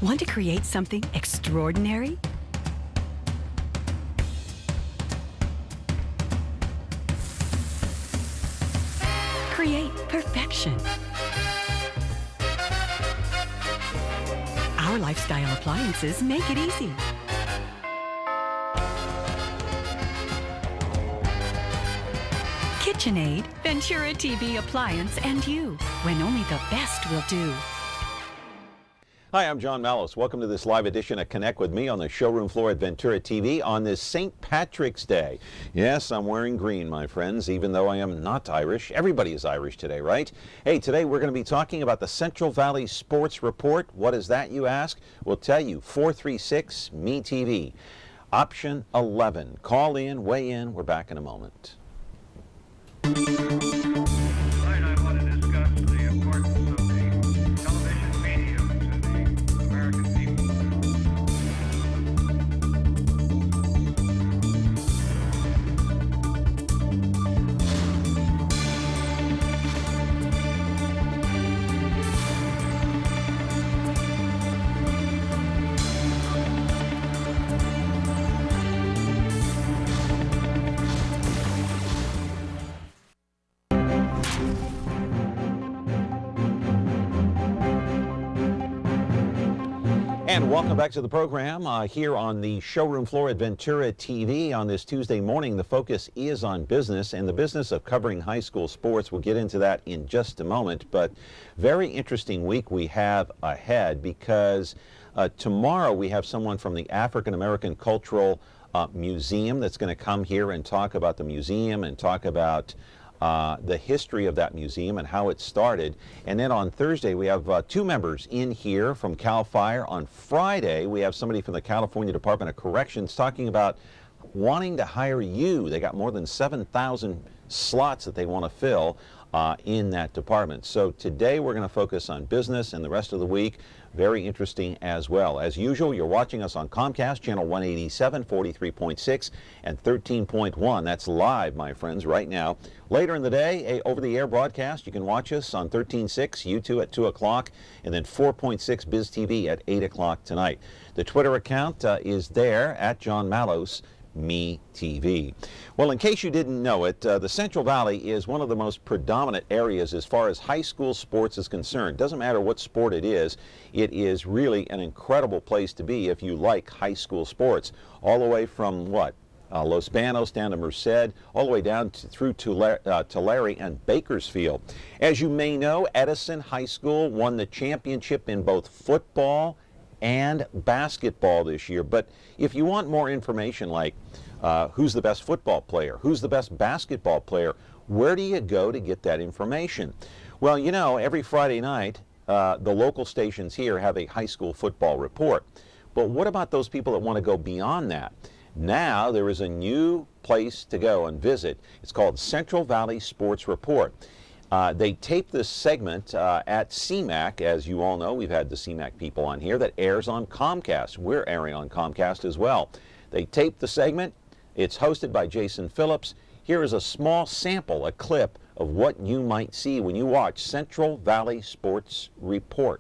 Want to create something extraordinary? Create perfection. Our lifestyle appliances make it easy. KitchenAid, Ventura TV appliance, and you, when only the best will do. Hi, I'm John Mallos. Welcome to this live edition of Connect with me on the showroom floor at Ventura TV on this St. Patrick's Day. Yes, I'm wearing green, my friends, even though I am not Irish. Everybody is Irish today, right? Hey, today we're going to be talking about the Central Valley Sports Report. What is that, you ask? We'll tell you. 436-ME-TV. Option 11. Call in, weigh in. We're back in a moment. And welcome back to the program here on the showroom floor at Ventura TV on this Tuesday morning. The focus is on business and the business of covering high school sports. We'll get into that in just a moment, but very interesting week we have ahead because tomorrow we have someone from the African American Cultural Museum that's going to come here and talk about the museum and talk about the history of that museum and how it started. And then on Thursday, we have two members in here from CAL FIRE. On Friday, we have somebody from the California Department of Corrections talking about wanting to hire you. They got more than 7,000 slots that they want to fill in that department. So today we're going to focus on business, and the rest of the week very interesting as well. As usual, you're watching us on Comcast, channel 187, 43.6, and 13.1. That's live, my friends, right now. Later in the day, a over-the-air broadcast. You can watch us on 13.6, YouTube at 2 o'clock, and then 4.6 Biz TV at 8 o'clock tonight. The Twitter account is there, at John Mallos, Me TV. Well, in case you didn't know it, the Central Valley is one of the most predominant areas as far as high school sports is concerned. Doesn't matter what sport it is really an incredible place to be if you like high school sports. All the way from what? Los Banos down to Merced, all the way down through Tulare and Bakersfield. As you may know, Edison High School won the championship in both football and basketball this year. But if you want more information like who's the best football player, who's the best basketball player, where do you go to get that information? Well, you know, every Friday night, the local stations here have a high school football report. But what about those people that want to go beyond that? Now there is a new place to go and visit. It's called Central Valley Sports Report. They taped this segment at CMAC. As you all know, we've had the CMAC people on here, that airs on Comcast. We're airing on Comcast as well. They taped the segment. It's hosted by Jason Phillips. Here is a small sample, a clip of what you might see when you watch Central Valley Sports Report.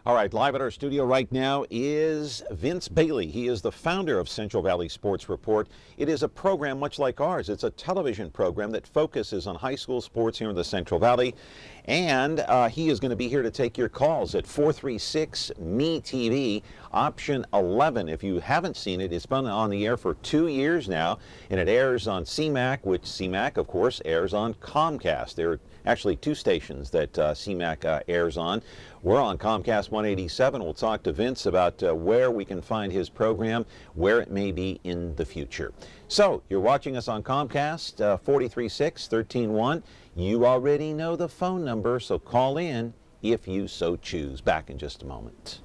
All right, live at our studio right now is Vince Bailey. He is the founder of Central Valley Sports Report. It is a program much like ours. It's a television program that focuses on high school sports here in the Central Valley. And he is going to be here to take your calls at 436-ME-TV, option 11. If you haven't seen it, it's been on the air for 2 years now, and it airs on CMAC, which CMAC, of course, airs on Comcast. There are actually two stations that CMAC airs on. We're on Comcast 187. We'll talk to Vince about where we can find his program, where it may be in the future. So, you're watching us on Comcast 436-13-1. You already know the phone number, so call in if you so choose. Back in just a moment.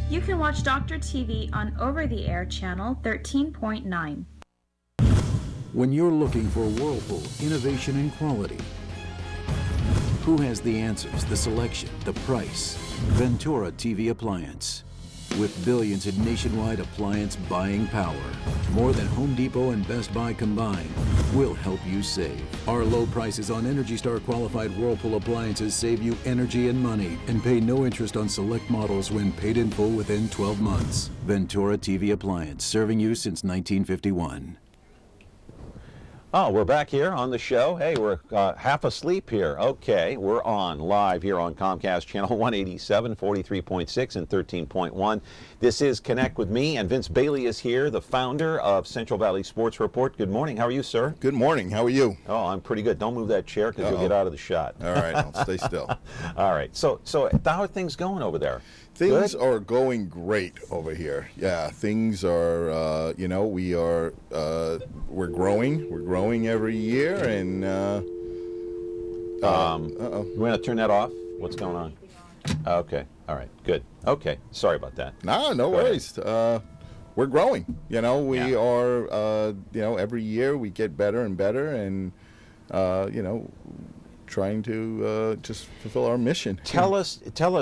You can watch Dr. TV on over-the-air channel 13.9. When you're looking for Whirlpool innovation and quality, who has the answers, the selection, the price? Ventura TV Appliance. With billions in nationwide appliance buying power, more than Home Depot and Best Buy combined, will help you save. Our low prices on Energy Star qualified Whirlpool appliances save you energy and money and pay no interest on select models when paid in full within 12 months. Ventura TV Appliance, serving you since 1951. Oh, we're back here on the show. Hey, we're half asleep here. Okay, we're on live here on Comcast Channel 187, 43.6 and 13.1. This is Connect with Me, and Vince Bailey is here, the founder of Central Valley Sports Report. Good morning. How are you, sir? Good morning. How are you? Oh, I'm pretty good. Don't move that chair because you'll get out of the shot. All right, I'll stay still. All right. So how are things going over there? Things Good? are going great over here. Yeah, things are, you know, we're growing. We're growing every year, and, You want to turn that off? What's going on? Okay. All right. Good. Okay. Sorry about that. No Go worries. We're growing. You know, we Yeah. are, you know, every year we get better and better, and, you know, trying to just fulfill our mission. Tell us,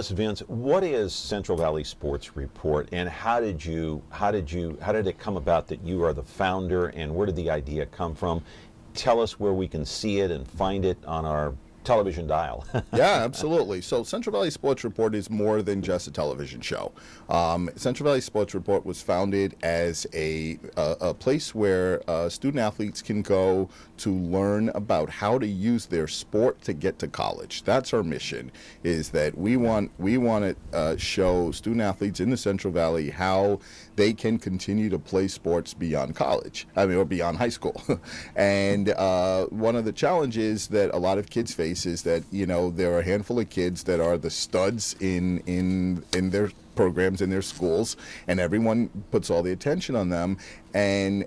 Vince, what is Central Valley Sports Report, and how did it come about that you are the founder, and where did the idea come from? Tell us where we can see it and find it on our television dial. Yeah, absolutely. So Central Valley Sports Report is more than just a television show. Central Valley Sports Report was founded as a place where student athletes can go to learn about how to use their sport to get to college. That's our mission, is that we want to show student athletes in the Central Valley how they can continue to play sports beyond college, or beyond high school. And one of the challenges that a lot of kids face is that, you know, there are a handful of kids that are the studs in their programs in their schools, and everyone puts all the attention on them, and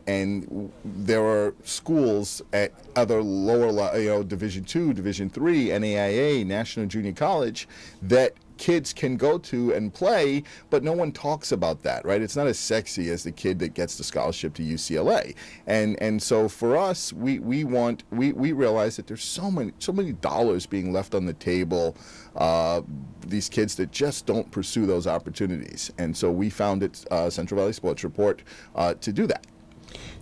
there are schools at other lower, you know, Division II, Division III, NAIA, National Junior College, that kids can go to and play, but no one talks about that, right? It's not as sexy as the kid that gets the scholarship to UCLA. And so for us, we realize that there's so many dollars being left on the table, these kids that just don't pursue those opportunities. And so we founded Central Valley Sports Report to do that.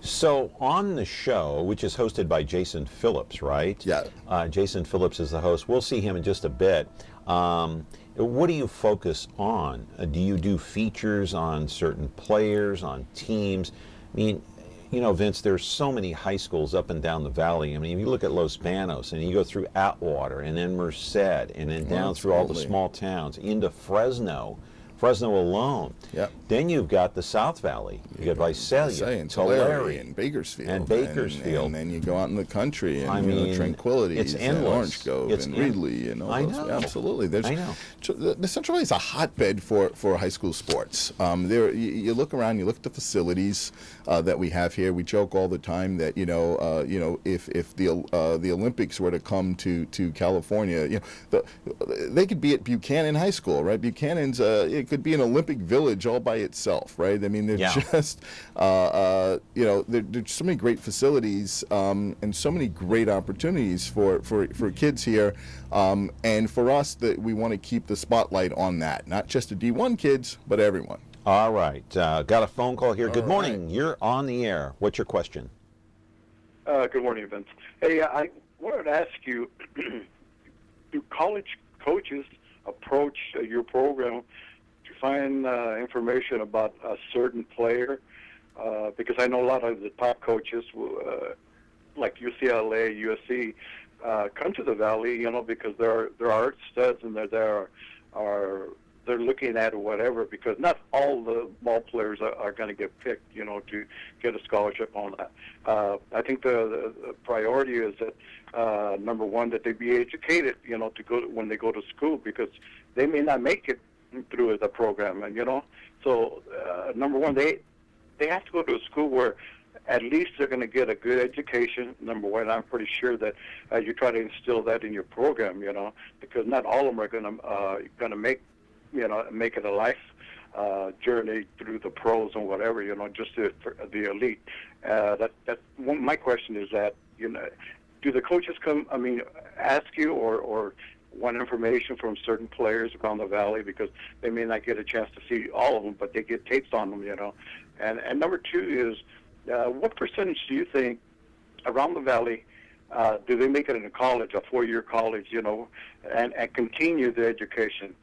So on the show, which is hosted by Jason Phillips, right? Yeah. Jason Phillips is the host. We'll see him in just a bit. What do you focus on? Do you do features on certain players, on teams? I mean, you know, Vince, there's so many high schools up and down the valley. I mean, if you look at Los Banos and you go through Atwater and then Merced and then down through all the small towns into Fresno alone. Yep. Then you've got the South Valley. You got Visalia, Tulare, and Bakersfield. And Bakersfield. And then you go out in the country, and I you know, mean, Tranquility, it's and endless. Orange Grove, and Reedley, and all I those. know. Yeah, absolutely. I know. The Central Valley is a hotbed for high school sports. You look around, you look at the facilities that we have here. We joke all the time that if the Olympics were to come to California, they could be at Buchanan High School, right? Buchanan's it could be an Olympic Village all by itself, right? I mean, there's just, there's so many great facilities and so many great opportunities for kids here. And for us, that we want to keep the spotlight on that, not just the D1 kids, but everyone. All right. Got a phone call here. Good morning. You're on the air. What's your question? Good morning, Vince. Hey, I wanted to ask you, do college coaches approach your program to find information about a certain player? Because I know a lot of the top coaches, like UCLA, USC, come to the Valley, because there are studs and they're looking at whatever, because not all the ball players are going to get picked, to get a scholarship on that. I think the priority is that, number one, that they be educated, to go when they go to school, because they may not make it through the program, and So, number one, they have to go to a school where at least they're going to get a good education. Number one, I'm pretty sure that you try to instill that in your program, because not all of them are going to make it a life journey through the pros and whatever, just the elite. My question is that, do the coaches ask you or want information from certain players around the Valley, because they may not get a chance to see all of them, but they get tapes on them, And number two is, what percentage do you think around the Valley do they make it in college, a 4-year college, and continue the education?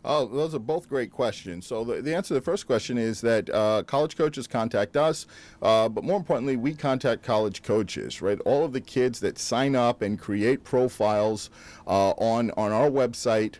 Oh, those are both great questions. So the answer to the first question is that college coaches contact us, but more importantly, we contact college coaches, right? All of the kids that sign up and create profiles on our website,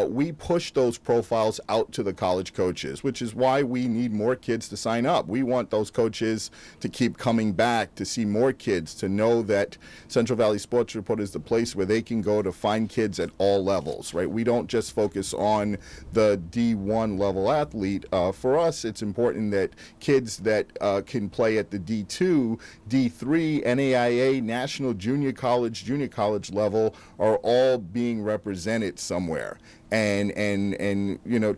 we push those profiles out to the college coaches, which is why we need more kids to sign up. We want those coaches to keep coming back, to see more kids, to know that Central Valley Sports Report is the place where they can go to find kids at all levels, right? We don't just focus on the D1 level athlete. For us, it's important that kids that can play at the D2, D3, NAIA, National Junior College level are all being represented somewhere. And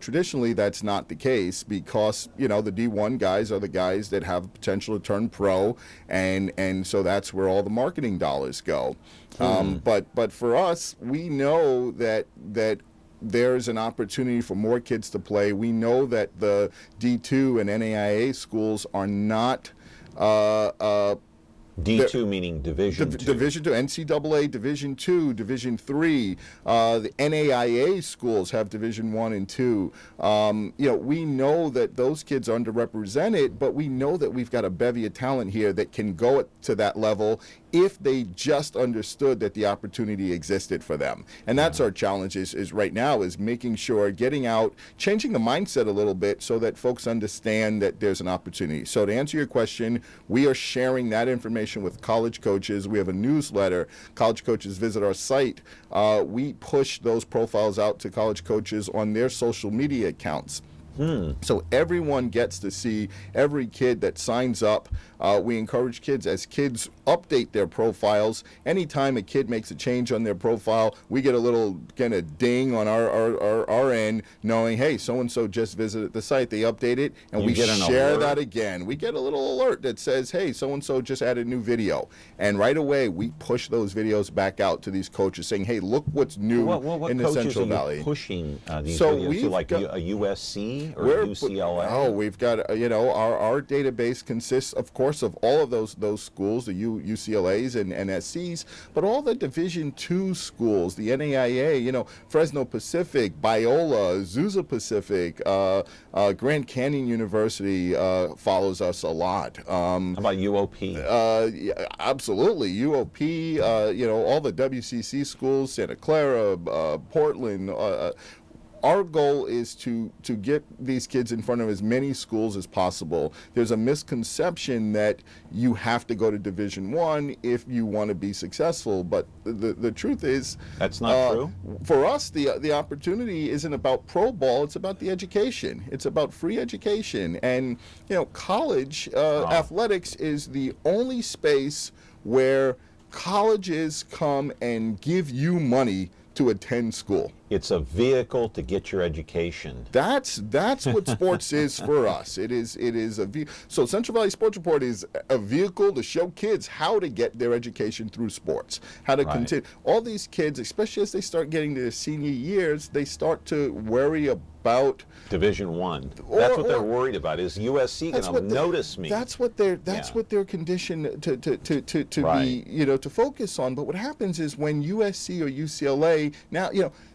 traditionally that's not the case, because the D1 guys are the guys that have potential to turn pro, and so that's where all the marketing dollars go. But for us, we know that there's an opportunity for more kids to play. We know that the D2 and NAIA schools are not D2 meaning Division 2. Division 2, NCAA Division 2, Division 3. The NAIA schools have Division 1 and 2. We know that those kids are underrepresented, but we know that we've got a bevy of talent here that can go to that level if they just understood that the opportunity existed for them. And that's our challenge is right now, is making sure, getting out, changing the mindset a little bit so that folks understand that there's an opportunity. So to answer your question, we are sharing that information with college coaches. We have a newsletter. College coaches visit our site. We push those profiles out to college coaches on their social media accounts. So everyone gets to see every kid that signs up. We encourage kids, as kids update their profiles, anytime a kid makes a change on their profile, we get a little kind of ding on our end, knowing, hey, so-and-so just visited the site, they update it, and we share that again. We get a little alert that says, hey, so-and-so just added a new video. And right away, we push those videos back out to these coaches, saying, hey, look what's new in the Central Valley. What coaches are you pushing these videos to, like a USC or UCLA? Oh, we've got, our database consists, of course, of all of those schools, the UCLAs and NSCs, but all the Division II schools, the NAIA, Fresno Pacific, Biola, Azusa Pacific, Grand Canyon University follows us a lot. How about UOP? Yeah, absolutely. UOP, all the WCC schools, Santa Clara, Portland. Our goal is to get these kids in front of as many schools as possible. There's a misconception that you have to go to Division I if you want to be successful, but the truth is that's not true. For us, the opportunity isn't about pro ball; it's about the education. It's about free education, and college athletics is the only space where colleges come and give you money to attend school. It's a vehicle to get your education. That's what sports is for us. It is so Central Valley Sports Report is a vehicle to show kids how to get their education through sports, how to continue. All these kids, especially as they start getting to their senior years, they start to worry about Division I. That's what they're worried about. Is USC going to notice me? That's what they're conditioned to be, to focus on. But what happens is when USC or UCLA now,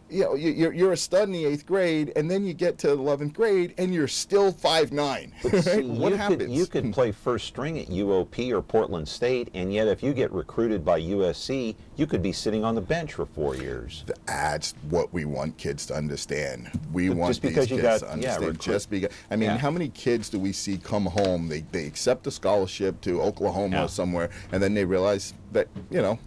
you're a stud in the 8th grade, and then you get to 11th grade, and you're still 5'9". But see, what happens? You could play first string at UOP or Portland State, and yet if you get recruited by USC, you could be sitting on the bench for 4 years. That's what we want kids to understand. We want just these because kids you got, to understand. Just because, I mean, how many kids do we see come home? They accept a scholarship to Oklahoma or somewhere, and then they realize that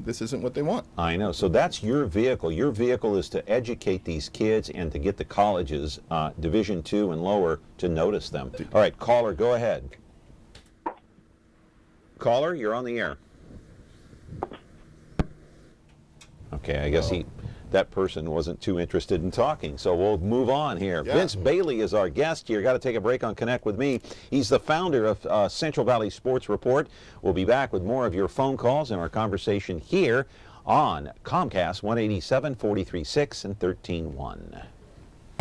this isn't what they want. I know. So that's your vehicle. Your vehicle is to educate these kids and to get the colleges, Division II and lower, to notice them. All right, caller, go ahead. Caller, you're on the air. Okay, I guess that person wasn't too interested in talking, so we'll move on here. Yeah. Vince Bailey is our guest here. Got to take a break on Connect with Me. He's the founder of Central Valley Sports Report. We'll be back with more of your phone calls and our conversation here on Comcast 187, 43.6, and 13.1.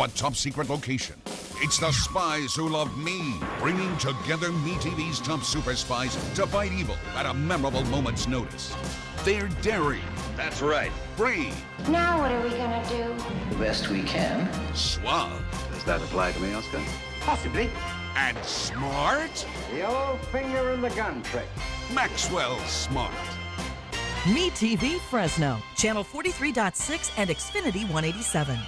A top secret location. It's the Spies Who Love Me, bringing together MeTV's top super spies to fight evil at a memorable moment's notice. They're daring. That's right. Brave. Now what are we gonna do? The best we can. Suave. Does that apply to me, Oscar? Possibly. And smart. The old finger in the gun trick. Maxwell Smart. MeTV Fresno, channel 43.6 and Xfinity 187.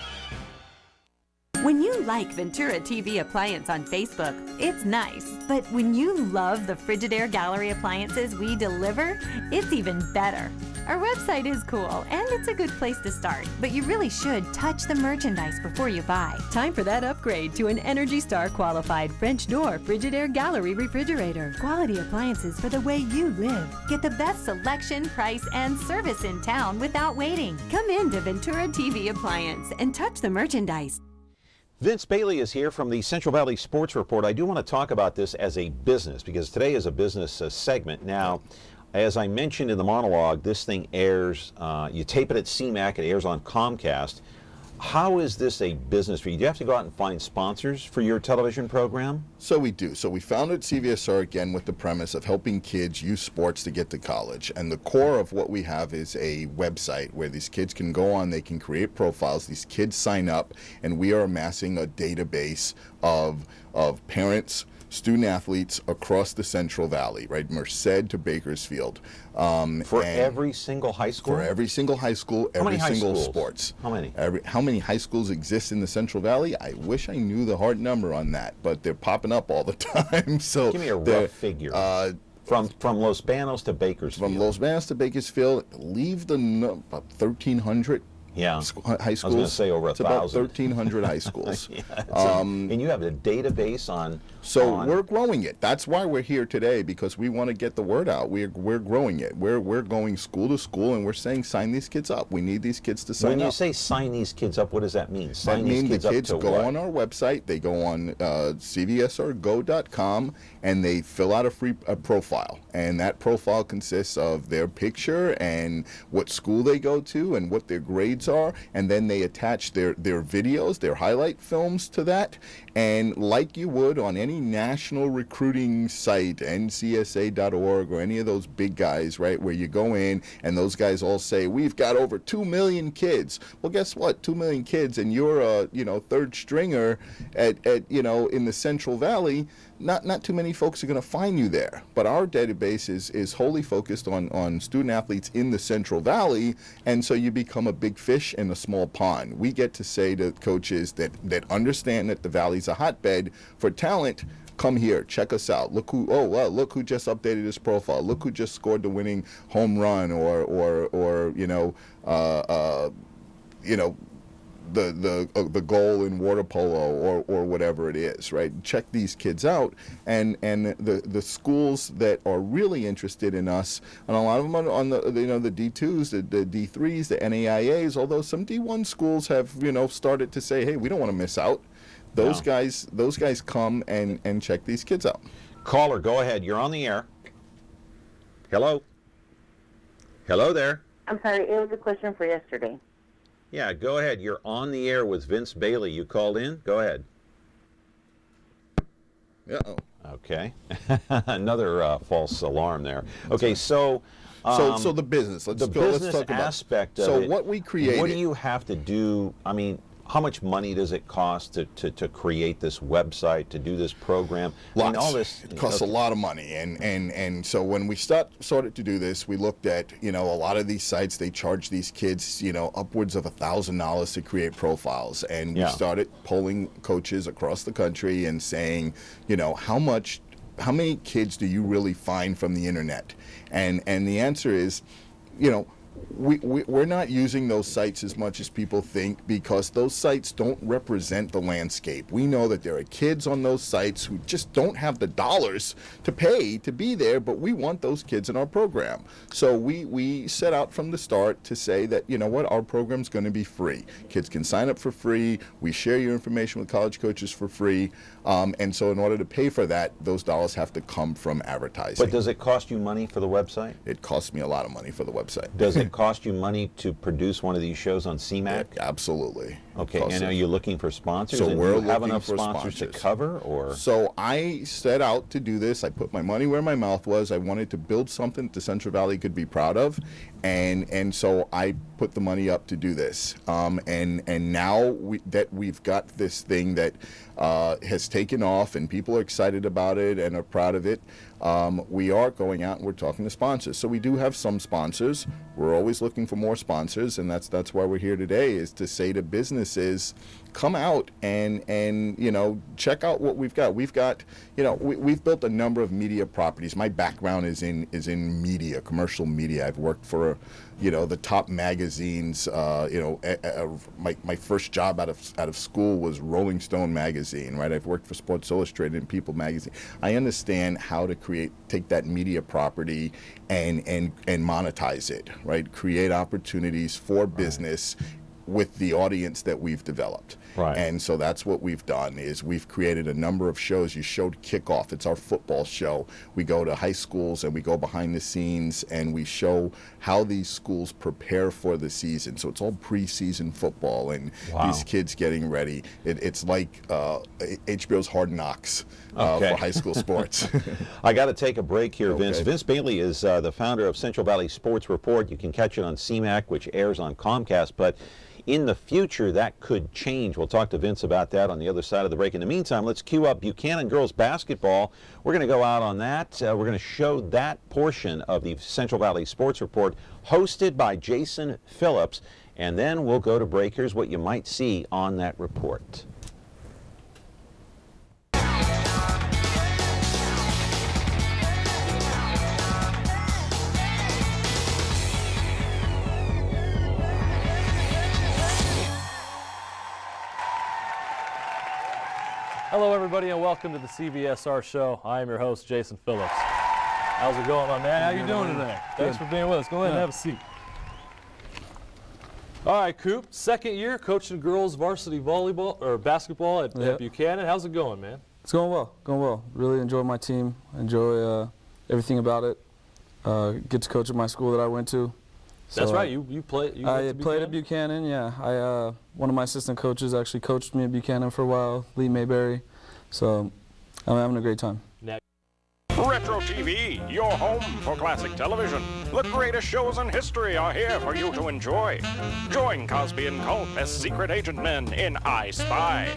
When you like Ventura TV Appliance on Facebook, it's nice. But when you love the Frigidaire Gallery appliances we deliver, it's even better. Our website is cool, and it's a good place to start, but you really should touch the merchandise before you buy. Time for that upgrade to an Energy Star qualified French door Frigidaire Gallery refrigerator. Quality appliances for the way you live. Get the best selection, price, and service in town without waiting. Come in to Ventura TV Appliance and touch the merchandise. Vince Bailey is here from the Central Valley Sports Report. I do want to talk about this as a business because today is a business segment. Now, as I mentioned in the monologue, this thing airs, you tape it at CMAC, it airs on Comcast. How is this a business for you? Do you have to go out and find sponsors for your television program? So we do. So we founded CVSR again with the premise of helping kids use sports to get to college. And the core of what we have is a website where these kids can go on, they can create profiles, these kids sign up, and we are amassing a database of parents, student athletes across the Central Valley, right? Merced to Bakersfield. For every single high school? For every single high school, every single sports. How many? How many high schools exist in the Central Valley? I wish I knew the hard number on that, but they're popping up all the time. So give me a rough figure. From Los Banos to Bakersfield. From Los Banos to Bakersfield, leave about 1,300. Yeah, high schools. I was going to say over 1,000. It's about 1,300 high schools. And you have a database on. So we're growing it. That's why we're here today, because we want to get the word out. We're growing it. We're going school to school, and we're saying sign these kids up. We need these kids to sign up. When you say sign these kids up, what does that mean? That means the kids go on our website. They go on cvsrgo.com and they fill out a free profile. And that profile consists of their picture and what school they go to and what their grades are, and then they attach their videos, their highlight films to that. And like you would on any national recruiting site, ncsa.org or any of those big guys, right, where you go in and those guys all say, we've got over 2 million kids. Well, guess what? 2 million kids, and you're a third stringer at in the Central Valley. Not too many folks are going to find you there. But our database is wholly focused on student athletes in the Central Valley, and so you become a big fish in a small pond. We get to say to coaches that understand that the Valley's a hotbed for talent. Come here, check us out. Look who just updated his profile. Look who just scored the winning home run, or the goal in water polo or whatever it is, right? Check these kids out, and the schools that are really interested in us, and a lot of them on the the D2s, the D3s, the NAIAs, although some D1 schools have started to say, hey, we don't want to miss out. Those guys come and check these kids out. Caller, go ahead. You're on the air. Hello. Hello there. I'm sorry, it was a question for yesterday. Yeah, go ahead. You're on the air with Vince Bailey. You called in? Go ahead. Uh-oh. Okay. Another false alarm there. Okay, so the business. Let's talk about aspect of it. So what we created. What do you have to do? I mean, how much money does it cost to create this website, to do this program? Lots. I mean, all this it costs a lot of money, and so when we started to do this, we looked at a lot of these sites. They charge these kids upwards of $1,000 to create profiles, and we started polling coaches across the country and saying, how many kids do you really find from the internet? And the answer is, we're not using those sites as much as people think, because those sites don't represent the landscape. We know that there are kids on those sites who just don't have the dollars to pay to be there, but we want those kids in our program. So we set out from the start to say that, our program's going to be free. Kids can sign up for free. We share your information with college coaches for free. And so in order to pay for that, those dollars have to come from advertising. But does it cost you money for the website? It costs me a lot of money for the website. Does it cost you money to produce one of these shows on CMAC? Yeah, absolutely. Okay, and are you looking for sponsors? So we're do you have looking enough for sponsors to sponsors. cover, or? So I set out to do this. I put my money where my mouth was. I wanted to build something that Central Valley could be proud of, and so I put the money up to do this. And now we've got this thing that has taken off, and people are excited about it and are proud of it. We are going out and we're talking to sponsors. So we do have some sponsors. We're always looking for more sponsors, and that's why we're here today, is to say to businesses, come out and check out what we've got. We've got we've built a number of media properties. My background is in media, commercial media. I've worked for the top magazines. My first job out of school was Rolling Stone magazine, right? I've worked for Sports Illustrated and People magazine. I understand how to take that media property and monetize it, right? Create opportunities for business with the audience that we've developed. Right. And so that's what we've done, is we've created a number of shows. You showed Kickoff. It's our football show. We go to high schools and we go behind the scenes and we show how these schools prepare for the season. So it's all preseason football and these kids getting ready. It's like HBO's Hard Knocks for high school sports. I got to take a break here, Vince. Okay. Vince Bailey is the founder of Central Valley Sports Report. You can catch it on CMAC, which airs on Comcast, but in the future, that could change. We'll talk to Vince about that on the other side of the break. In the meantime, let's cue up Buchanan girls basketball. We're going to go out on that. We're going to show that portion of the Central Valley Sports Report, hosted by Jason Phillips, and then we'll go to break. Here's what you might see on that report. Hello, everybody, and welcome to the CVSR show. I am your host, Jason Phillips. How's it going, my man? How you doing today? Thanks for being with us. Go ahead and have a seat. All right, Coop, second year coaching girls varsity volleyball or basketball at Buchanan. How's it going, man? It's going well. Going well. Really enjoy my team. Enjoy everything about it. Get to coach at my school that I went to. That's right. You played. I played at Buchanan. Yeah. One of my assistant coaches actually coached me at Buchanan for a while, Lee Mayberry. So I'm having a great time. Retro TV, your home for classic television. The greatest shows in history are here for you to enjoy. Join Cosby and Colt as secret agent men in I Spy.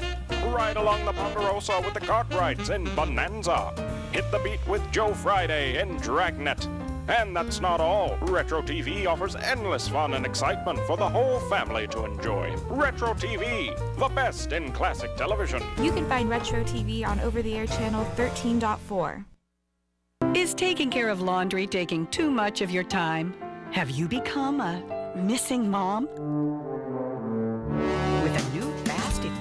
Ride along the Ponderosa with the Cartwrights in Bonanza. Hit the beat with Joe Friday in Dragnet. And that's not all. Retro TV offers endless fun and excitement for the whole family to enjoy. Retro TV, the best in classic television. You can find Retro TV on over-the-air channel 13.4. Is taking care of laundry taking too much of your time? Have you become a missing mom? With a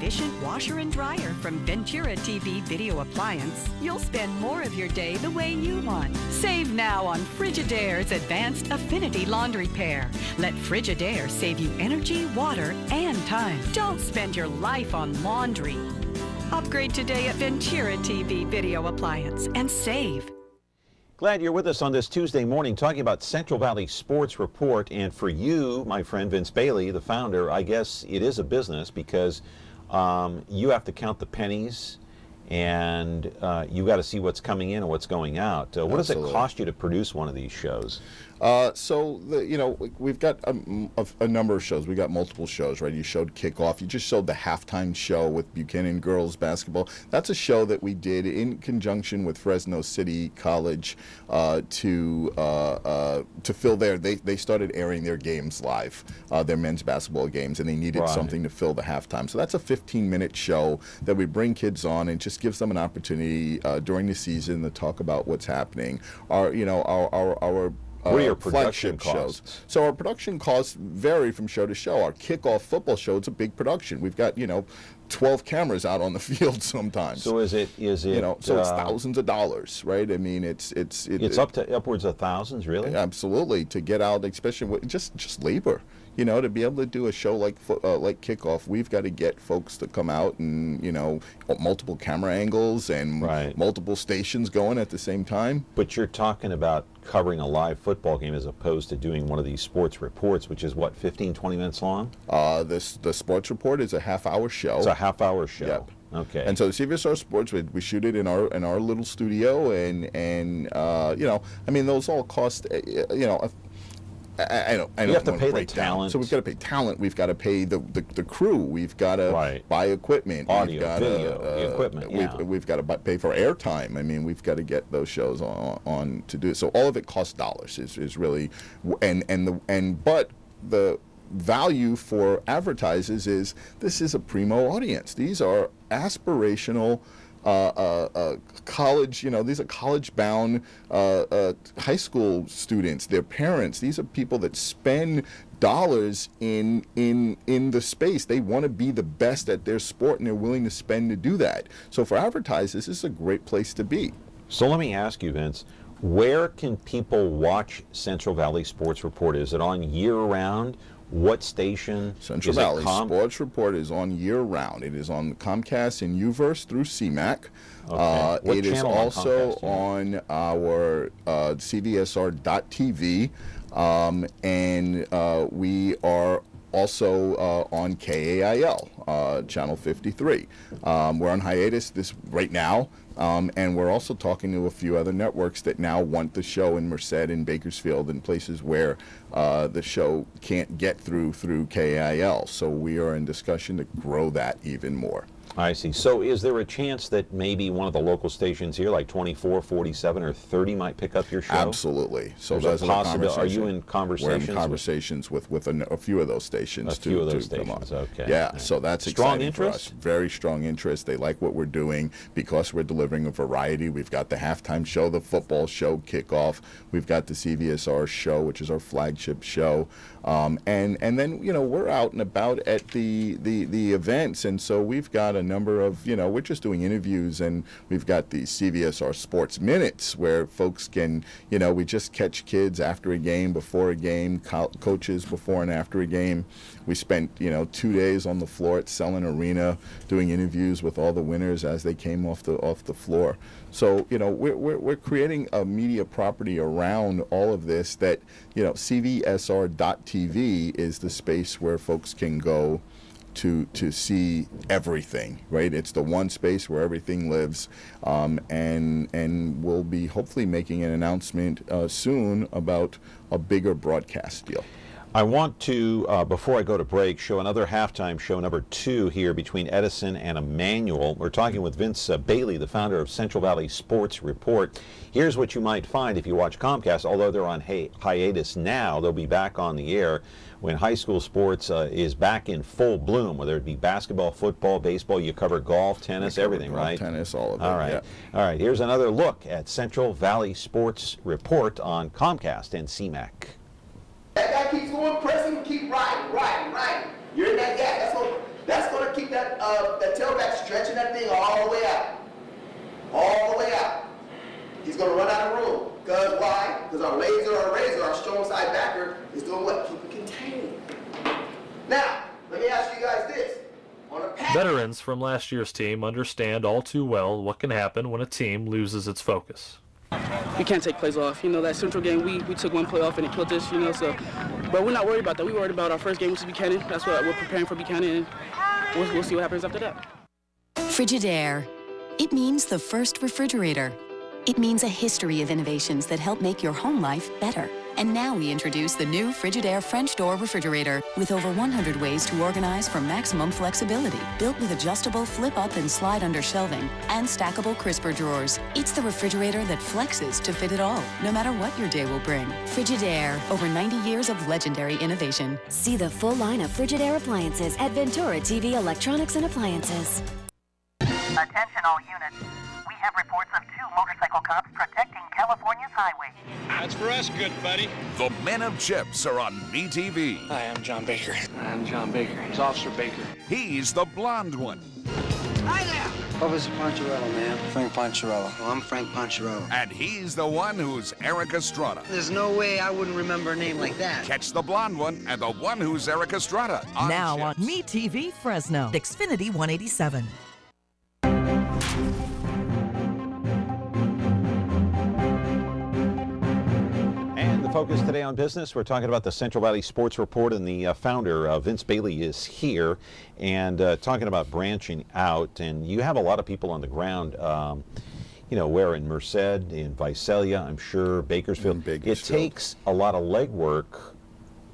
efficient washer and dryer from Ventura TV Video Appliance, you'll spend more of your day the way you want. Save now on Frigidaire's Advanced Affinity Laundry Pair. Let Frigidaire save you energy, water, and time. Don't spend your life on laundry. Upgrade today at Ventura TV Video Appliance and save. Glad you're with us on this Tuesday morning talking about Central Valley Sports Report. And for you, my friend Vince Bailey, the founder, I guess it is a business because you have to count the pennies and you got to see what's coming in and what's going out. What does it cost you to produce one of these shows? We've got a number of shows. We got multiple shows, right? You showed Kickoff. You just showed the halftime show with Buchanan girls basketball. That's a show that we did in conjunction with Fresno City College to fill they started airing their games live, their men's basketball games, and they needed something to fill the halftime. So that's a 15-minute show that we bring kids on and just gives them an opportunity during the season to talk about what's happening. Our what are your production costs? Shows. So our production costs vary from show to show. Our Kickoff football show, it's a big production. We've got 12 cameras out on the field sometimes. So is it so it's thousands of dollars, right? I mean, it's up to upwards of thousands, really? Absolutely, to get out, especially with just labor. To be able to do a show like Kickoff, we've got to get folks to come out and, multiple camera angles and multiple stations going at the same time. But you're talking about covering a live football game as opposed to doing one of these sports reports, which is what, 15, 20 minutes long? The sports report is a half-hour show. It's a half-hour show. Yep. Okay. And so the CVSR Sports, we shoot it in our little studio, and those all cost, I don't you have to pay the talent. So we've got to pay talent. We've got to pay the crew. We've got to buy equipment. Audio, video, equipment. We've got to pay for airtime. I mean, we've got to get those shows on to do it. So all of it costs dollars. Is really, but the value for advertisers is this is a primo audience. These are aspirational. College, these are college-bound high school students, their parents. These are people that spend dollars in the space. They want to be the best at their sport, and they're willing to spend to do that. So for advertisers, this is a great place to be. So let me ask you, Vince, where can people watch Central Valley Sports Report? Is it on year-round? What station? Central Valley Sports Report is on year-round. It is on Comcast and UVerse through CMAC. Okay. It is also on our CVSR.TV, and we are also on KAIL, Channel 53. We're on hiatus right now. And we're also talking to a few other networks that now want the show in Merced and Bakersfield and places where the show can't get through KAIL. So we are in discussion to grow that even more. I see. So is there a chance that maybe one of the local stations here, like 24, 47, or 30, might pick up your show? Absolutely. So there's a possibility. Are you in conversations? We're in conversations with a few of those stations. A few of those stations, okay. Yeah, so that's strong exciting interest? for us. Very strong interest. They like what we're doing because we're delivering a variety. We've got the halftime show, the football show, Kickoff. We've got the CVSR show, which is our flagship show. And then, we're out and about at the events, and so we've got a number of, we're just doing interviews, and we've got the CVSR Sports Minutes where folks can, we just catch kids after a game, before a game, coaches before and after a game. We spent, 2 days on the floor at Selland Arena doing interviews with all the winners as they came off the floor. So, we're creating a media property around all of this that, CVSR.TV is the space where folks can go to see everything, right? It's the one space where everything lives, and we'll be hopefully making an announcement soon about a bigger broadcast deal. I want to, before I go to break, show another halftime show, number 2 here between Edison and Emmanuel. We're talking with Vince Bailey, the founder of Central Valley Sports Report. Here's what you might find if you watch Comcast. Although they're on hiatus now, they'll be back on the air when high school sports is back in full bloom, whether it be basketball, football, baseball. You cover golf, tennis, everything, golf, right? Tennis, all of it. All right. Yeah. All right. Here's another look at Central Valley Sports Report on Comcast and CMAC. That guy keeps going, pressing, keep riding. You're in that gap. That's going to keep that stretching that thing all the way out. All the way out. He's going to run out of room. Because why? Because our razor, our strong side backer, is doing what? Keep it contained. Now, let me ask you guys this. On a pass, Veterans from last year's team understand all too well what can happen when a team loses its focus. We can't take plays off. You know, that Central game, we took one play off and it killed us, you know, so. But we're not worried about that. We're worried about our first game, which is Buchanan. That's what we're preparing for Buchanan, and we'll see what happens after that. Frigidaire. It means the first refrigerator. It means a history of innovations that help make your home life better. And now we introduce the new Frigidaire French door refrigerator with over 100 ways to organize for maximum flexibility. Built with adjustable flip-up and slide under shelving and stackable crisper drawers. It's the refrigerator that flexes to fit it all, no matter what your day will bring. Frigidaire, over 90 years of legendary innovation. See the full line of Frigidaire appliances at Ventura TV Electronics and Appliances. Attention all units. We have reports of 2 motorcycle cops protecting California's highway. That's for us, good buddy. The Men of Chips are on MeTV. Hi, I'm John Baker. I'm John Baker. He's Officer Baker. He's the blonde one. Hi there. Officer Poncherello, man. Frank Poncherello. Oh, I'm Frank Poncherello. And he's the one who's Eric Estrada. There's no way I wouldn't remember a name like that. Catch the blonde one and the one who's Eric Estrada. Now on MeTV Fresno, Xfinity 187. Focus today on business. We're talking about the Central Valley Sports Report, and the founder, Vince Bailey, is here and talking about branching out. And you have a lot of people on the ground, you know, where in Merced, in Visalia, I'm sure, Bakersfield. It takes a lot of legwork.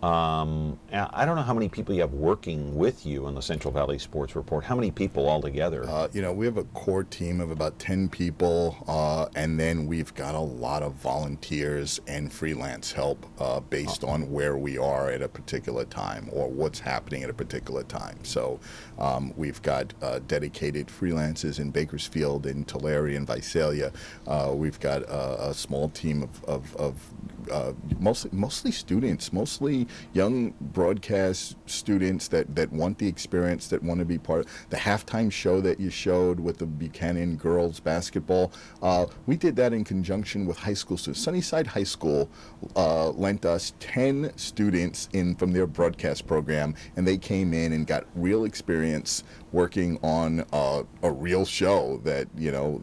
I don't know how many people you have working with you on the Central Valley Sports Report. How many people altogether? You know, we have a core team of about 10 people, and then we've got a lot of volunteers and freelance help based on where we are at a particular time or what's happening at a particular time. So we've got dedicated freelancers in Bakersfield, in Tulare, and Visalia. We've got a small team of mostly students, mostly young broadcast students that want the experience, that want to be part of the halftime show that you showed with the Buchanan girls basketball. We did that in conjunction with high school students. Sunnyside High School lent us 10 students in from their broadcast program, and they came in and got real experience working on a real show that, you know,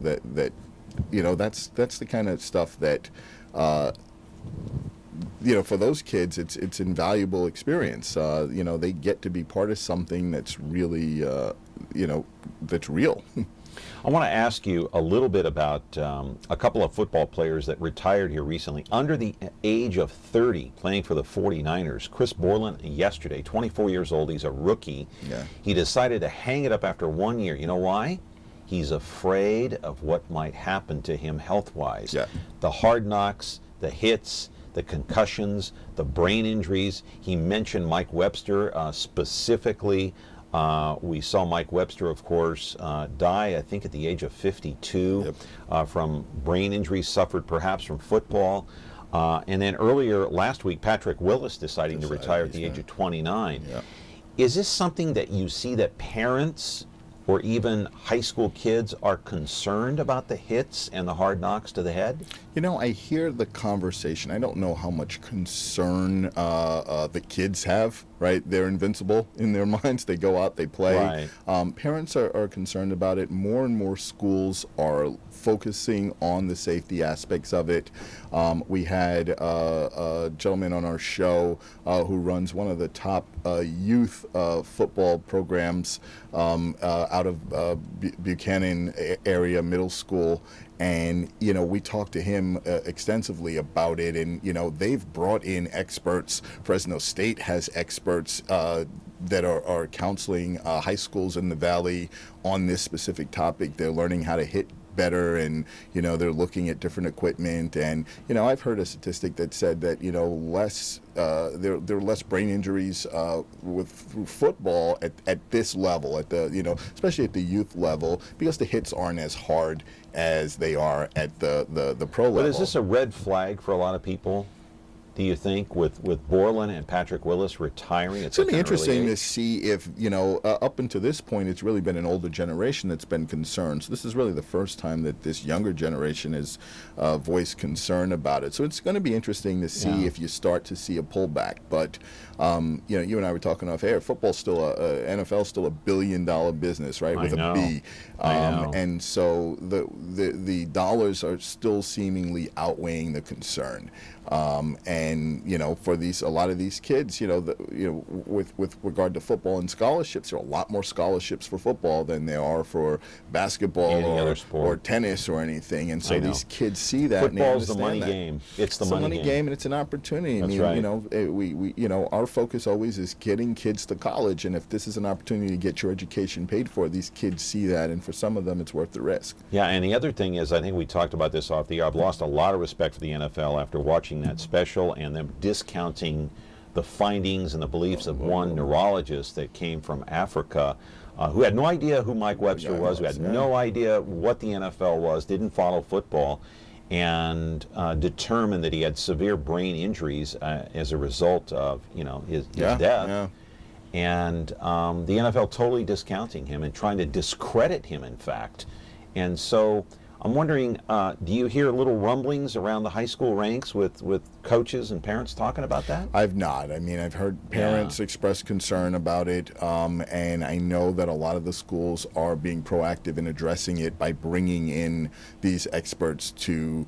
that's the kind of stuff that you know, for those kids, it's invaluable experience. You know, they get to be part of something that's really, you know, that's real. I want to ask you a little bit about a couple of football players that retired here recently, under the age of 30, playing for the 49ers. Chris Borland, yesterday, 24 years old, he's a rookie. Yeah. He decided to hang it up after 1 year. You know why? He's afraid of what might happen to him health-wise. Yeah. The hard knocks, the hits, the concussions, the brain injuries. He mentioned Mike Webster specifically. We saw Mike Webster, of course, die, I think, at the age of 52 from brain injuries suffered perhaps from football. And then earlier last week, Patrick Willis deciding to retire at the age of 29. Yeah. Is this something that you see that parents or even high school kids are concerned about, the hits and the hard knocks to the head? You know, I hear the conversation. I don't know how much concern the kids have, right? They're invincible in their minds. They go out, they play. Right. Parents are concerned about it. More and more schools are focusing on the safety aspects of it. We had a gentleman on our show who runs one of the top youth football programs out of Buchanan area middle school. And, you know, we talked to him extensively about it. And, you know, they've brought in experts. Fresno State has experts that are counseling high schools in the Valley on this specific topic. They're learning how to hit better, and, you know, they're looking at different equipment. And, you know, I've heard a statistic that said that, you know, there are less brain injuries through football at this level, at the, you know, especially at the youth level, because the hits aren't as hard as they are at the pro level. But is this a red flag for a lot of people? do you think, with Borland and Patrick Willis retiring? It's going to be interesting to see if, up until this point, it's really been an older generation that's been concerned. So this is really the first time that this younger generation has voiced concern about it. So it's going to be interesting to see if you start to see a pullback. But, you and I were talking off air. Football's still NFL's still $1 billion business, right? With a B. And so the dollars are still seemingly outweighing the concern. And for a lot of these kids, with regard to football and scholarships, there are a lot more scholarships for football than there are for basketball or tennis or anything. And so these kids see that. Football's the money game. It's the money game, and it's an opportunity. That's right. We our focus always is getting kids to college, and if this is an opportunity to get your education paid for, these kids see that, and for some of them, it's worth the risk. Yeah, and the other thing is, I think we talked about this off the air. I've lost a lot of respect for the NFL after watching that special and them discounting the findings and the beliefs of one neurologist that came from Africa who had no idea who Mike Webster was, who had no idea what the NFL was, didn't follow football, and determined that he had severe brain injuries as a result of his death. Yeah. And the NFL totally discounting him and trying to discredit him, in fact. And so I'm wondering, do you hear little rumblings around the high school ranks with coaches and parents talking about that? I've not. I mean, I've heard parents express concern about it, and I know that a lot of the schools are being proactive in addressing it by bringing in these experts to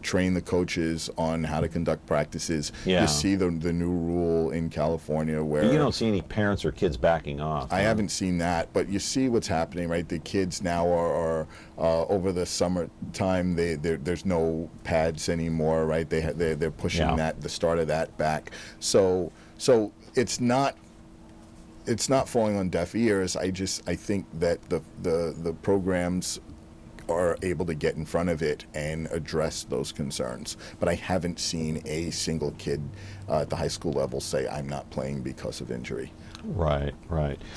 train the coaches on how to conduct practices. You see the new rule in California where you don't see any parents or kids backing off. I haven't seen that, but you see what's happening, right? The kids now are over the summertime. There's no pads anymore, right? They're pushing the start of that back. So it's not falling on deaf ears. I think that the programs are able to get in front of it and address those concerns. But I haven't seen a single kid at the high school level say, I'm not playing because of injury. Right.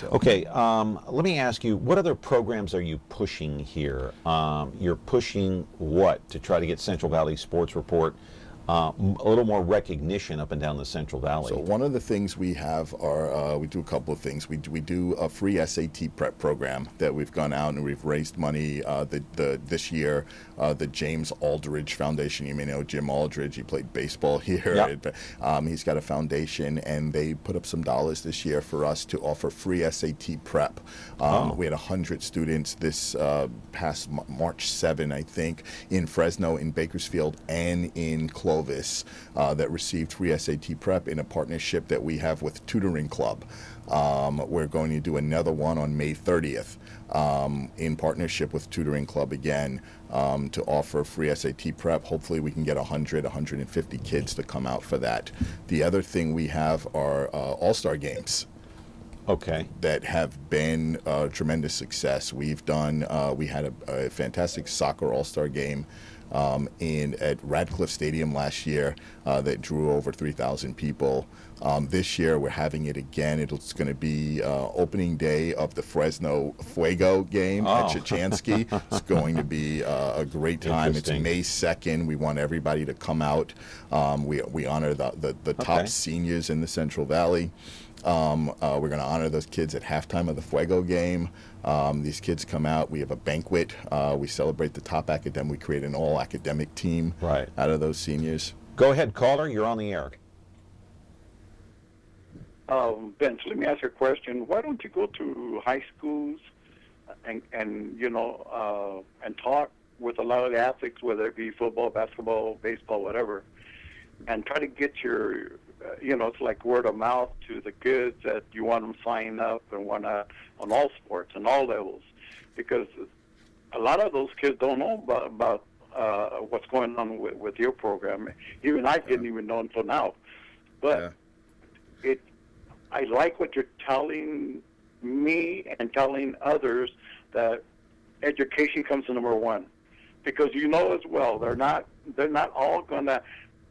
So. Okay, let me ask you, what other programs are you pushing here? You're pushing what to try to get Central Valley Sports Report a little more recognition up and down the Central Valley? So one of the things we have are, we do a couple of things. We do a free SAT prep program that we've gone out and we've raised money this year. The James Aldridge Foundation, you may know Jim Aldridge, he played baseball here. He's got a foundation, and they put up some dollars this year for us to offer free SAT prep. We had 100 students this past March 7, I think, in Fresno, in Bakersfield, and in Clovis that received free SAT prep in a partnership that we have with Tutoring Club. We're going to do another one on May 30th in partnership with Tutoring Club again to offer free SAT prep. Hopefully we can get 100, 150 kids to come out for that. The other thing we have are All-Star Games. Okay. That have been a tremendous success. We've done, we had a fantastic soccer All-Star game at Radcliffe Stadium last year that drew over 3,000 people. This year we're having it again. It's going to be opening day of the Fresno Fuego game at Chichanski. It's going to be a great time. It's May 2nd. We want everybody to come out. We honor the top seniors in the Central Valley. We're going to honor those kids at halftime of the Fuego game. These kids come out. We have a banquet. We celebrate the top academic. We create an all-academic team out of those seniors. Go ahead, caller. You're on the air. Vince, let me ask you a question. Why don't you go to high schools and talk with a lot of the athletes, whether it be football, basketball, baseball, whatever, and try to get your it's like word of mouth to the kids that you want them signing up and whatnot on all sports and all levels, because a lot of those kids don't know about what's going on with your program. Even I didn't even know until now. But I like what you're telling me and telling others, that education comes to number one, because you know as well they're not all going to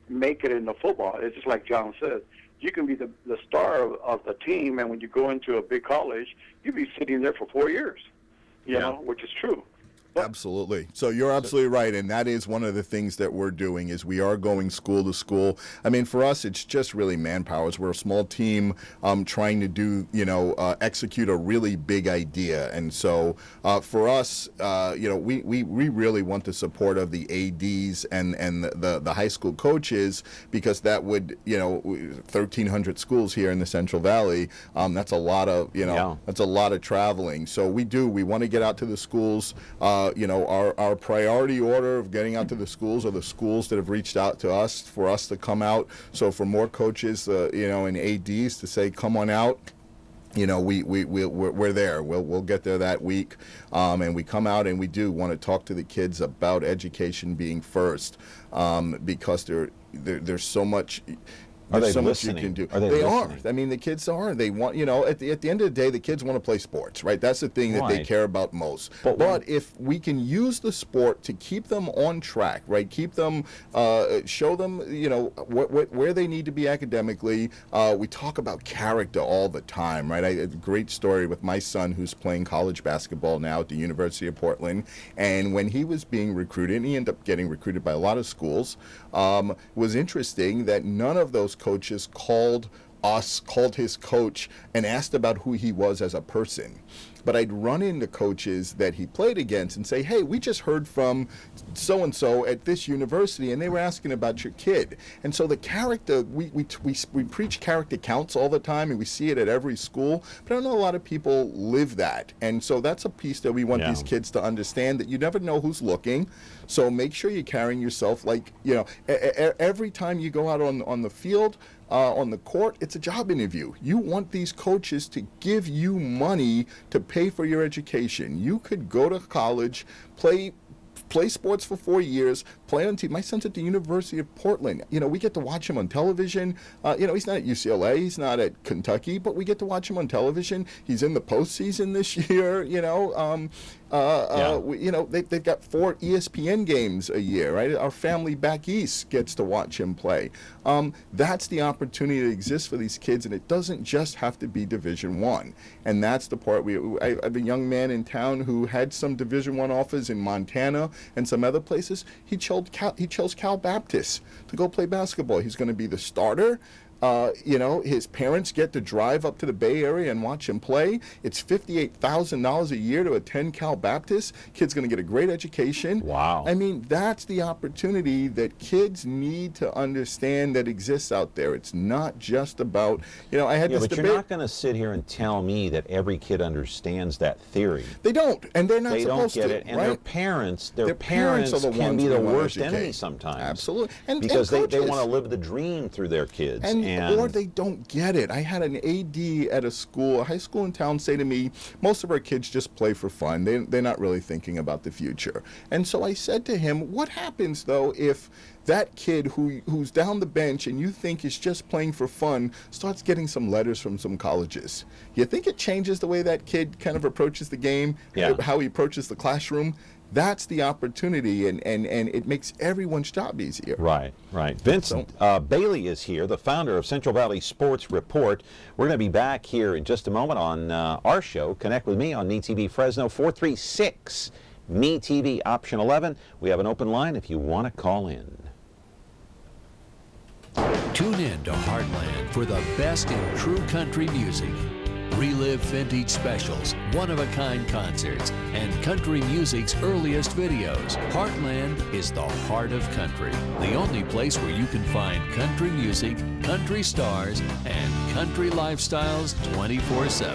make it in the football. It's just like John said, you can be the star of the team, and when you go into a big college, you'll be sitting there for 4 years, you know, which is true. Absolutely. So you're absolutely right, and that is one of the things that we're doing is we are going school to school. I mean, for us, it's just really manpower. We're a small team trying to do, execute a really big idea, and so for us, we really want the support of the ADs and the high school coaches, because that would, 1,300 schools here in the Central Valley. That's a lot of, that's a lot of traveling. So we want to get out to the schools. Our priority order of getting out to the schools are the schools that have reached out to us for us to come out. So for more coaches, and ADs to say, come on out. We're there. We'll get there that week, and we come out and we do want to talk to the kids about education being first, because there's so much. There's so much you can do. They are. I mean, the kids are. They want, at the end of the day, the kids want to play sports, right? That's the thing that they care about most. But if we can use the sport to keep them on track, right? Keep them, show them, where they need to be academically. We talk about character all the time, right? I had a great story with my son who's playing college basketball now at the University of Portland. And when he was being recruited, and he ended up getting recruited by a lot of schools, was interesting that none of those coaches called his coach and asked about who he was as a person. But I'd run into coaches that he played against and say, hey, we just heard from so-and-so at this university, and they were asking about your kid. And so the character, we preach character counts all the time, and we see it at every school, but I don't know a lot of people live that. And so that's a piece that we want these kids to understand, that you never know who's looking. So make sure you're carrying yourself like, every time you go out on the field, on the court, it's a job interview. You want these coaches to give you money to pay for your education. You could go to college, play sports for 4 years, play on team. My son's at the University of Portland. We get to watch him on television. He's not at UCLA, he's not at Kentucky, but we get to watch him on television. He's in the postseason this year. They've got 4 ESPN games a year, right? Our family back east gets to watch him play. That's the opportunity that exists for these kids, and it doesn't just have to be Division I. And that's the part. I have a young man in town who had some Division I offers in Montana and some other places. He chose Cal Baptist to go play basketball. He's going to be the starter. His parents get to drive up to the Bay Area and watch him play. It's $58,000 a year to attend Cal Baptist. Kid's going to get a great education. Wow. I mean, that's the opportunity that kids need to understand that exists out there. It's not just about, I had this debate. But you're not going to sit here and tell me that every kid understands that theory. They don't, and they're not supposed to. They don't get it, and right? their parents are the can ones be the who worst educate. enemy sometimes. Absolutely. Because they want to live the dream through their kids. Or they don't get it. I had an AD at a high school in town, say to me, most of our kids just play for fun. They're not really thinking about the future. And so I said to him, what happens, though, if that kid who's down the bench and you think is just playing for fun starts getting some letters from some colleges? You think it changes the way that kid kind of approaches the game, how he approaches the classroom? That's the opportunity, and it makes everyone's job easier. Right. Vincent Bailey is here, the founder of Central Valley Sports Report. We're going to be back here in just a moment on our show. Connect with me on MeTV Fresno, 436 MeTV option 11. We have an open line if you want to call in. Tune in to Heartland for the best in true country music. Relive vintage specials, one-of-a-kind concerts, and country music's earliest videos. Heartland is the heart of country, the only place where you can find country music, country stars, and country lifestyles 24/7.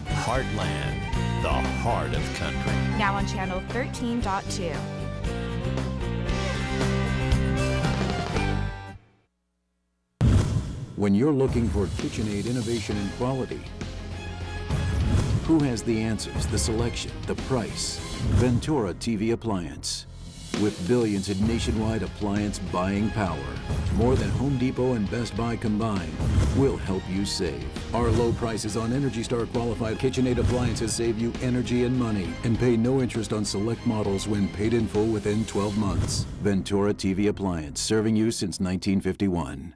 Heartland, the heart of country. Now on channel 13.2. When you're looking for KitchenAid innovation and quality, who has the answers, the selection, the price? Ventura TV Appliance. With billions in nationwide appliance buying power, more than Home Depot and Best Buy combined, we'll help you save. Our low prices on Energy Star qualified KitchenAid appliances save you energy and money, and pay no interest on select models when paid in full within 12 months. Ventura TV Appliance, serving you since 1951.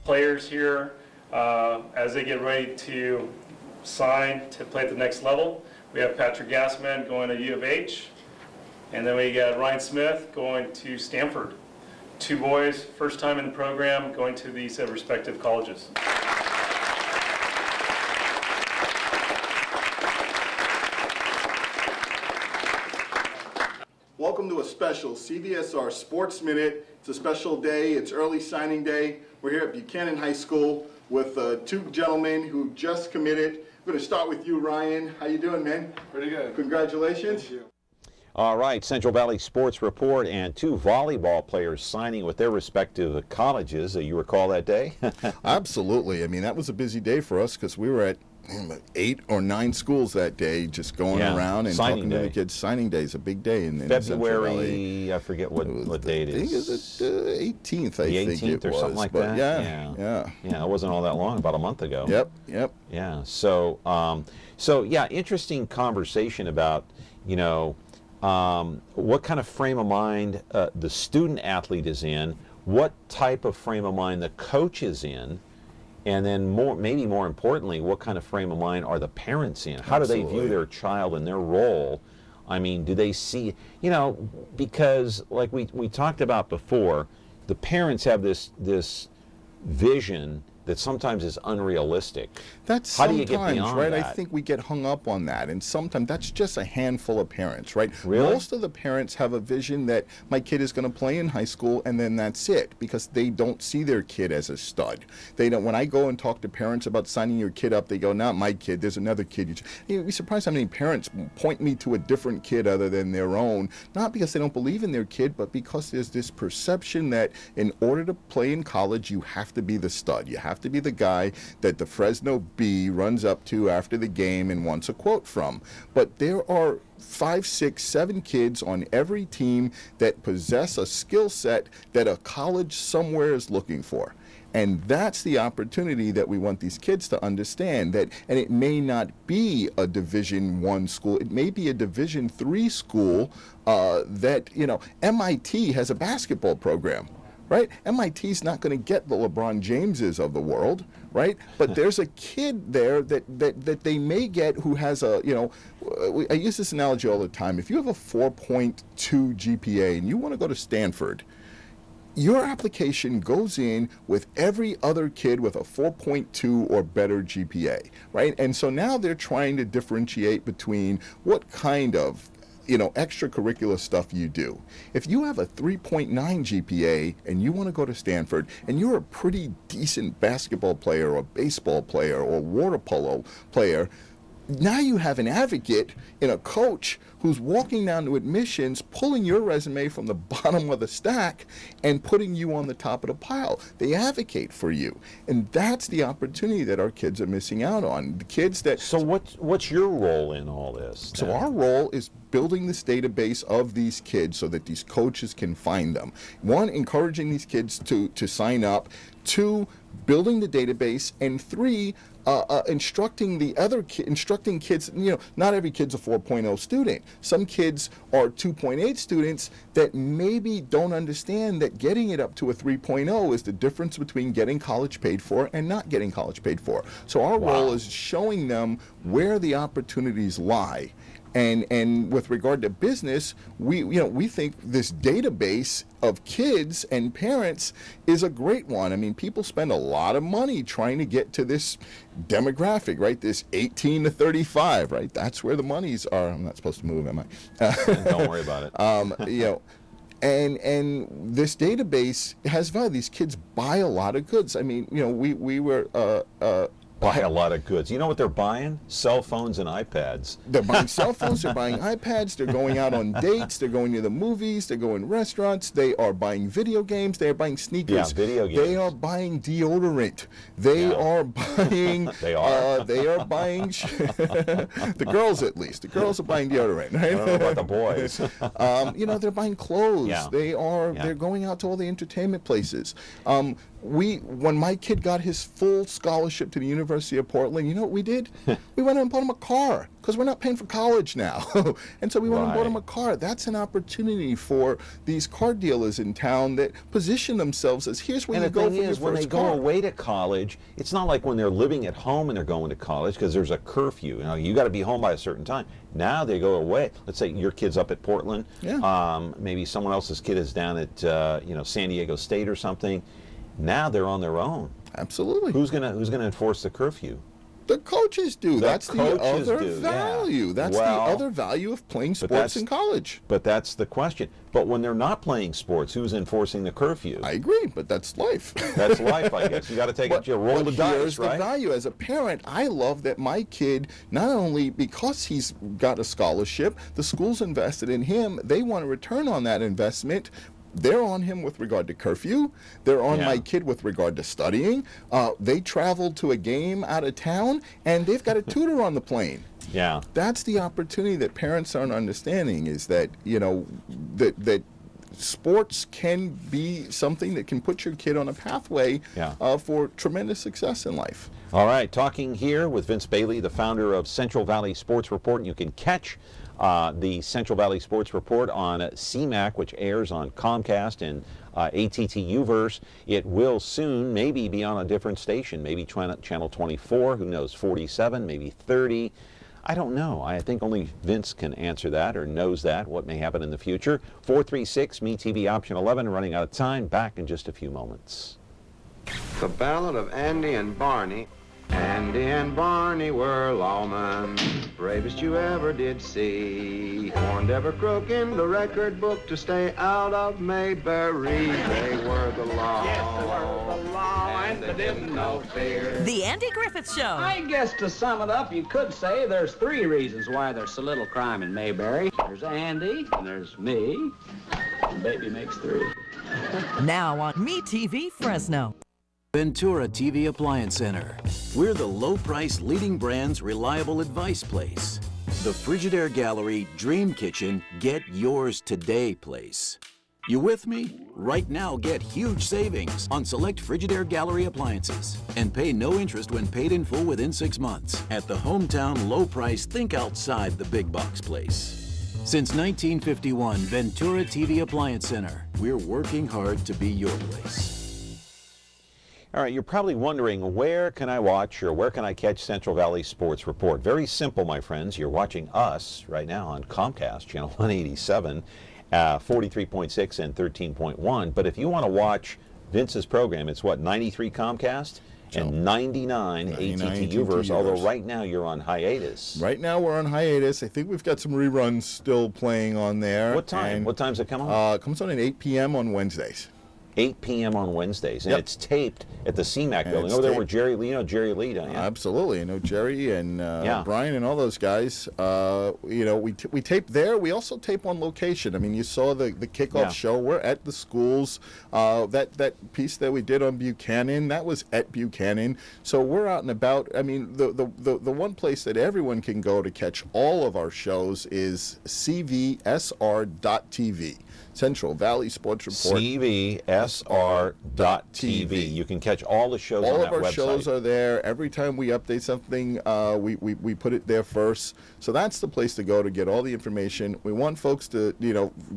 players here as they get ready to sign to play at the next level. We have Patrick Gassman going to U of H, and then we got Ryan Smith going to Stanford. Two boys, first time in the program, going to these respective colleges. Welcome to a special CVSR Sports Minute. It's a special day. It's early signing day. We're here at Buchanan High School with two gentlemen who just committed. I'm going to start with you, Ryan. How you doing, man? Pretty good. Congratulations. Thank you. All right, Central Valley Sports Report and two volleyball players signing with their respective colleges. You recall that day? Absolutely. I mean, that was a busy day for us because we were at 8 or 9 schools that day, just going around and talking to the kids. Signing day is a big day in February, I forget what date it is. The 18th, I think it was. Or something like that? Yeah, it wasn't all that long, about a month ago. Yep. Yeah, so, yeah, interesting conversation about, you know, what kind of frame of mind the student athlete is in, what type of frame of mind the coach is in, and then maybe more importantly, what kind of frame of mind are the parents in? How do they view their child and their role? I mean, do they see, you know, because like we talked about before, the parents have this vision that sometimes is unrealistic. That's how do you get beyond right? that? I think we get hung up on that, and sometimes that's just a handful of parents, right? Really? Most of the parents have a vision that my kid is going to play in high school, and then that's it, because they don't see their kid as a stud. They don't. When I go and talk to parents about signing your kid up, they go, "Not my kid. There's another kid." You'd be surprised how many parents point me to a different kid other than their own, not because they don't believe in their kid, but because there's this perception that in order to play in college, you have to be the stud. You have to be the guy that the Fresno Bee runs up to after the game and wants a quote from. But there are 5, 6, 7 kids on every team that possess a skill set that a college somewhere is looking for. And that's the opportunity that we want these kids to understand that, and it may not be a Division I school, it may be a Division III school that, you know, MIT has a basketball program. Right? MIT's not going to get the LeBron Jameses of the world, right? But there's a kid there that they may get who has a, you know, I use this analogy all the time. If you have a 4.2 GPA and you want to go to Stanford, your application goes in with every other kid with a 4.2 or better GPA, right? And so now they're trying to differentiate between what kind of, you know, extracurricular stuff you do. If you have a 3.9 GPA and you want to go to Stanford and you're a pretty decent basketball player or baseball player or water polo player, now you have an advocate in a coach who's walking down to admissions, pulling your resume from the bottom of the stack and putting you on the top of the pile. They advocate for you. And that's the opportunity that our kids are missing out on. The kids that... So what's your role in all this? So our role is building this database of these kids so that these coaches can find them. 1, encouraging these kids to sign up. 2, building the database. And 3, instructing kids. You know, not every kid's a 4.0 student. Some kids are 2.8 students that maybe don't understand that getting it up to a 3.0 is the difference between getting college paid for and not getting college paid for. So our role is showing them where the opportunities lie. And with regard to business, we think this database of kids and parents is a great one. I mean, people spend a lot of money trying to get to this demographic, right? This 18 to 35, right? That's where the monies are. I'm not supposed to move, am I? Don't worry about it. You know, and this database has value. These kids buy a lot of goods. I mean, you know, we were buy a lot of goods. You know what they're buying? Cell phones and iPads. They're buying cell phones, they're buying iPads, they're going out on dates, they're going to the movies, they're going to restaurants, they are buying video games, they're buying sneakers. Yeah, video games. They are buying deodorant. They are buying... they are. They are buying... the girls, at least. The girls are buying deodorant. Right? I don't know about the boys. You know, they're buying clothes. Yeah. They're going out to all the entertainment places. When my kid got his full scholarship to the University University of Portland, you know what we did? We went and bought them a car, because we're not paying for college now. And so we went and bought them a car. That's an opportunity for these car dealers in town that position themselves as, here's where you go for your first car. When they go away to college, it's not like when they're living at home and they're going to college, because there's a curfew. You know, you got to be home by a certain time. Now they go away. Let's say your kid's up at Portland. Maybe someone else's kid is down at San Diego State or something. Now they're on their own. Absolutely. Who's gonna enforce the curfew? The coaches do. That's the other value. Yeah. That's the other value of playing sports in college. But that's the question. But when they're not playing sports, who's enforcing the curfew? I agree, but that's life. That's life, I guess. You got to take it. You roll the dice, here's right? the value. As a parent, I love that my kid, not only because he's got a scholarship, the school's invested in him, they want a return on that investment. They're on him with regard to curfew. They're on my kid with regard to studying. They traveled to a game out of town, and they've got a tutor on the plane. Yeah. That's the opportunity that parents aren't understanding, is that, you know, that sports can be something that can put your kid on a pathway for tremendous success in life. All right, talking here with Vince Bailey, the founder of Central Valley Sports Report. You can catch the Central Valley Sports Report on CMAC, which airs on Comcast and ATT Uverse. It will soon maybe be on a different station, maybe channel 24, who knows, 47, maybe 30. I don't know. I think only Vince can answer that or knows that, what may happen in the future. 436, MeTV option 11, running out of time. Back in just a few moments. The Ballad of Andy and Barney. Andy and Barney were lawmen, bravest you ever did see. Warned every crook in the record book to stay out of Mayberry. They were the law. Yes, they were the law, and they didn't know fear. The Andy Griffith Show. I guess to sum it up, you could say there's 3 reasons why there's so little crime in Mayberry. There's Andy, and there's me, and baby makes 3. Now on MeTV Fresno. Ventura TV Appliance Center. We're the low-price leading brands reliable advice place. The Frigidaire Gallery Dream Kitchen Get Yours Today place. You with me? Right now get huge savings on select Frigidaire Gallery appliances and pay no interest when paid in full within 6 months at the hometown low-price think outside the big box place. Since 1951, Ventura TV Appliance Center. We're working hard to be your place. All right, you're probably wondering, where can I watch or where can I catch Central Valley Sports Report? Very simple, my friends. You're watching us right now on Comcast, channel 187, 43.6 and 13.1. But if you want to watch Vince's program, it's what, 93 Comcast? And 99 ATT Uverse, although right now you're on hiatus. Right now we're on hiatus. I think we've got some reruns still playing on there. What time? What time's it come on? It comes on at 8 p.m. on Wednesdays. 8 p.m. on Wednesdays, and it's taped at the CMAC building. Oh, there were Jerry Lee, Jerry Lee, don't you? Absolutely, I know Jerry and Brian and all those guys. We tape there. We also tape on location. I mean, you saw the kickoff show. We're at the schools. That piece that we did on Buchanan, that was at Buchanan. So we're out and about. I mean, the one place that everyone can go to catch all of our shows is CVSR.TV. Central Valley Sports Report. CVSR.TV. You can catch all the shows on that website. All of our shows are there. Every time we update something, we put it there first. So that's the place to go to get all the information. We want folks to,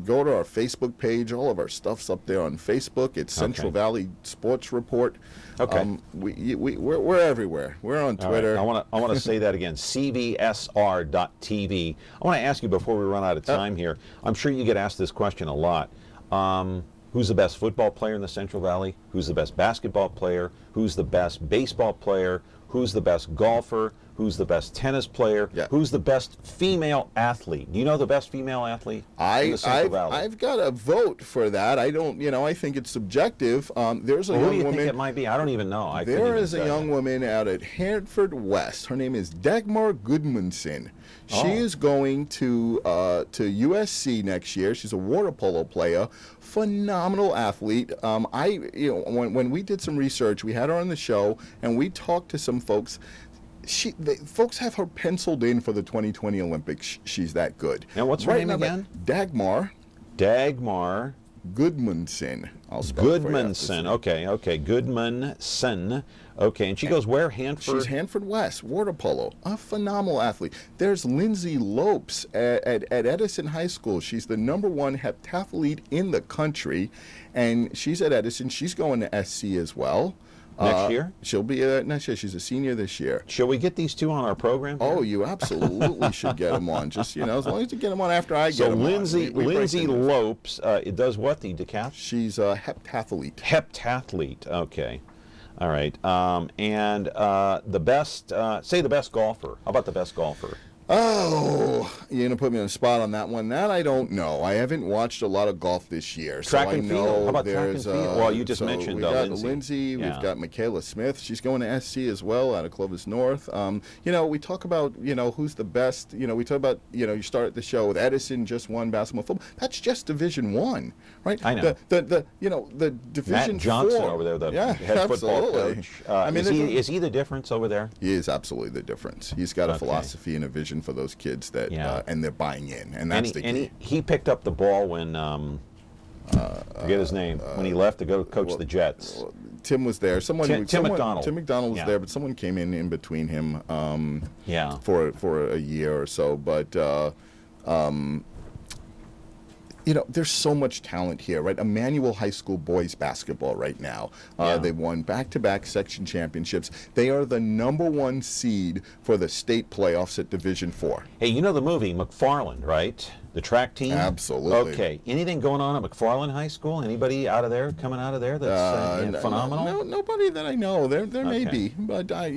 go to our Facebook page. All of our stuff's up there on Facebook. It's Central Valley Sports Report. Okay. We're everywhere. We're on Twitter. Right. I want to say that again. CVSR.TV. I want to ask you before we run out of time here. I'm sure you get asked this question a lot. Who's the best football player in the Central Valley? Who's the best basketball player? Who's the best baseball player? Who's the best golfer? Who's the best tennis player? Who's the best female athlete? Do you know the best female athlete in the Central Valley? I've got a vote for that. I don't, I think it's subjective. There's a young woman. Who do you think woman. it might be? I don't even know. There is a young woman out at Hanford West. Her name is Dagmar Goodmanson. She is going to USC next year. She's a water polo player. Phenomenal athlete. When we did some research, we had her on the show, and we talked to some folks. Folks have her penciled in for the 2020 Olympics. She's that good. Now, what's her name again? Dagmar. Dagmar Goodmanson. I'll spell it for you after this. Goodmanson. Okay. Goodmanson. Okay, and she goes where? Hanford? She's Hanford West, water polo, a phenomenal athlete. There's Lindsay Lopes at Edison High School. She's the #1 heptathlete in the country, and she's at Edison. She's going to SC as well. Next year? She'll be next year. She's a senior this year. Shall we get these two on our program? Oh, you absolutely should get them on. Just, as long as you get them on after I get them on. So Lindsay Lopes, it does what, the decathlon? She's a heptathlete. Heptathlete, okay. All right. And the best, say the best golfer. How about the best golfer? Oh, you're going to put me on the spot on that one. That I don't know. I haven't watched a lot of golf this year. Track and field. How about track and field? Well, you just mentioned we got Lindsay. We've got Michaela Smith. She's going to SC as well out of Clovis North. We talk about, who's the best. We talk about, you start the show with Edison just won basketball, football. That's just Division I, right? I know. The Division Matt Johnson 4. over there, the head absolutely. football coach. Is he the difference over there? He is absolutely the difference. He's got a philosophy and a vision for those kids that and they're buying in, and that's the key. And he picked up the ball when forget his name when he left to go coach the Jets. Tim was there. Tim McDonald. Tim McDonald was there, but someone came in between him. For a year or so, but. There's so much talent here, right? Emmanuel High School boys basketball right now. They won back-to-back section championships. They are the #1 seed for the state playoffs at Division IV. Hey, you know the movie McFarland, right? The track team? Absolutely. Okay. Anything going on at McFarland High School? Anybody coming out of there that's phenomenal? No, nobody that I know. There may be, but I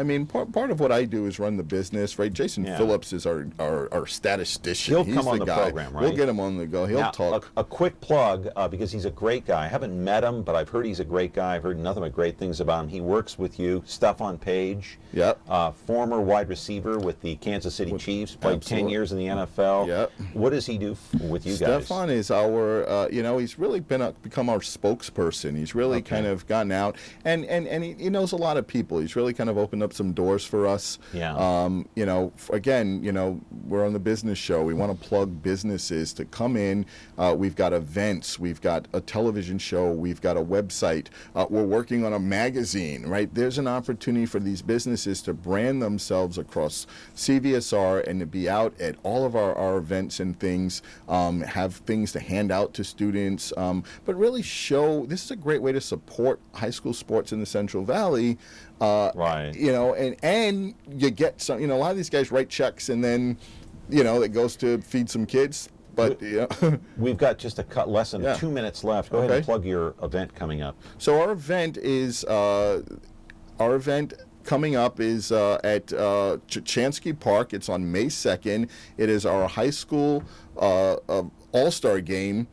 mean, part of what I do is run the business, right? Jason Phillips is our statistician. He'll come on the program, right? We'll get him on the go. He'll talk. A quick plug, because he's a great guy. I haven't met him, but I've heard he's a great guy. I've heard nothing but great things about him. He works with you, Stephon Page. Yep. Former wide receiver with the Kansas City Chiefs, played 10 years in the NFL. Yep. What does he do with you guys? Stephon is our, he's really become our spokesperson. He's really kind of gotten out, and he knows a lot of people. He's really kind of opened up some doors for us. Yeah. Again, we're on the business show. We want to plug businesses to come in. We've got events. We've got a television show. We've got a website. We're working on a magazine, right? There's an opportunity for these businesses to brand themselves across CVSR and to be out at all of our events and things, have things to hand out to students, but really show this is a great way to support high school sports in the Central Valley. Right. And you get some, a lot of these guys write checks and then, it goes to feed some kids. But we've got just less than 2 minutes left. Go ahead and plug your event coming up. So our event coming up is at Chansky Park. It's on May 2nd. It is our high school all-star game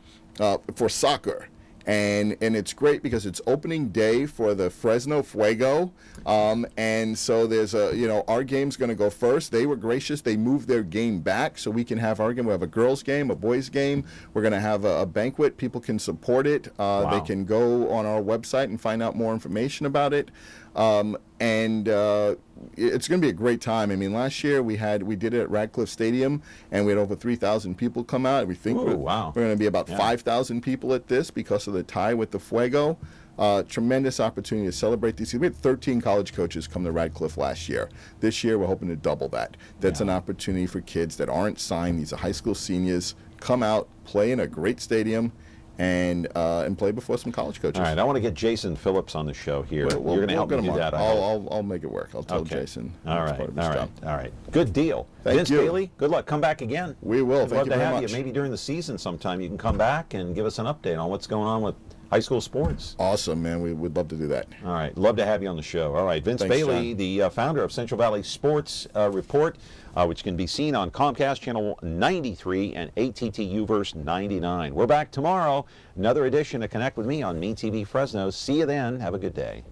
for soccer. And it's great because it's opening day for the Fresno Fuego. And so there's our game's going to go first. They were gracious. They moved their game back so we can have our game. We have a girls' game, a boys' game. We're going to have a banquet. People can support it. They can go on our website and find out more information about it. It's going to be a great time. I mean, last year we did it at Radcliffe Stadium, and we had over 3,000 people come out. We think we're going to be about 5,000 people at this because of the tie with the Fuego. Tremendous opportunity to celebrate these. We had 13 college coaches come to Radcliffe last year. This year we're hoping to double that. That's an opportunity for kids that aren't signed. These are high school seniors. Come out, play in a great stadium, and play before some college coaches. All right, I want to get Jason Phillips on the show here. You're going to help me do that. I'll make it work. I'll tell Jason. All right. Good deal. Thank Vince you. Bailey, good luck. Come back again. We will. I'd love to have you. Maybe during the season sometime you can come back and give us an update on what's going on with high school sports. Awesome, man. We would love to do that. All right. Love to have you on the show. All right. Vince Bailey, the founder of Central Valley Sports Report, which can be seen on Comcast Channel 93 and ATT Uverse 99. We're back tomorrow. Another edition of Connect with Me on MeTV Fresno. See you then. Have a good day.